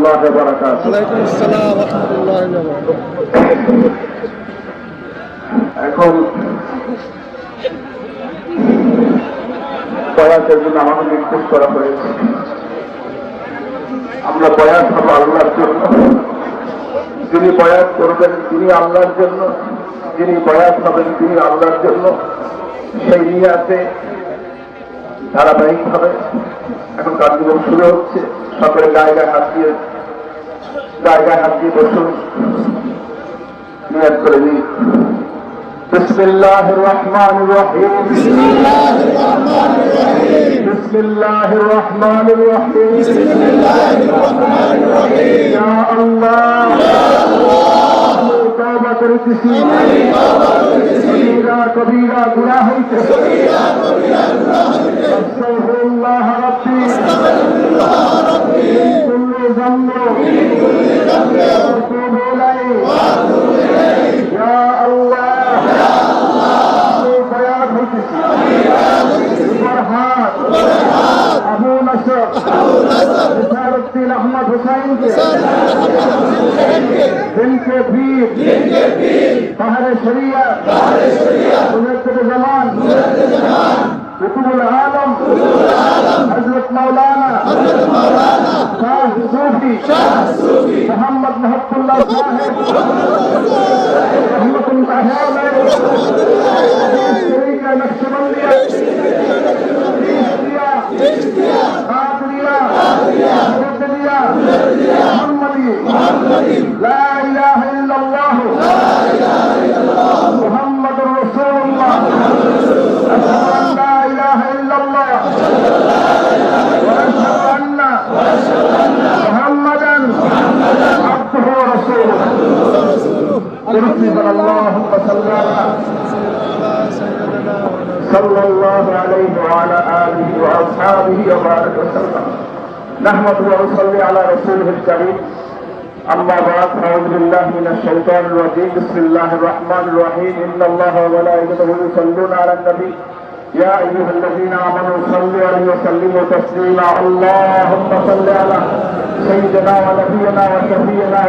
রাহমাতুল্লাহি ওয়া বারাকাতুহু। ওয়ালাইকুম আসসালাম ওয়া রাহমাতুল্লাহি ওয়া বারাকাতুহু। এখন বয়াতের জন্য আমাকে নির্দেশ করা হয়েছে। আমরা বয়াত হবো আল্লাহর জন্য, যিনি বয়াত করবেন তিনি আল্লাহর জন্য, যিনি বয়াত হবেন তিনি আল্লাহর জন্য। সেই নিয়াতে ধারাবাহিকভাবে এখন কার্যক্রম শুরু হচ্ছে। সকলে গায়ে গায়ে হাত দিয়ে বসুন, নিয়াত করে নিই। বিসমিল্লাহির রহমানির রহিম। বিসমিল্লাহির রহমানির রহিম। বিসমিল্লাহির রহমানির রহিম। বিসমিল্লাহির রহমানির রহিম। ইয়া আল্লাহ, ইয়া আল্লাহ, আমি তওবা করিতেছি, আমি তওবা করিতেছি, কবিরা গুনাহ হইতে, কবিরা গুনাহ হইতে, আস্তাগফিরুল্লাহ রাব্বি, আস্তাগফিরুল্লাহ রাব্বি, কুল্লি যামবি, কুল্লি যামবি, ওয়া আতুবু ইলাইহি, ওয়া আতুবু ইলাইহি। ইয়া আল্লাহ, अबू नसर निसारुद्दीन अहमद हुसैन के दिन के पीर बाहर शरीयत मुजद्दिद ज़मान कुतुबुल आलम हज़रत मौलाना शाह सूफी मोहम्मद महबूबुल्लाह साहिब रहमतुल्लाह अलैह तरीक़ा नक्शबंदिया لا إله إلا الله محمد رسول الله أشهد أن لا إله إلا الله وأشهد أن محمدا عبده ورسوله اللهم صل الله عليه وعلى آله وأصحابه وبارك وسلم نحمده ونصلي على رسوله الكريم أما بعد أعوذ بالله من الشيطان الرجيم بسم الله الرحمن الرحيم إن الله وملائكته يصلون على النبي يا أيها الذين آمنوا صلوا عليه وسلموا تسليما اللهم صل على سيدنا ونبينا وشفيعنا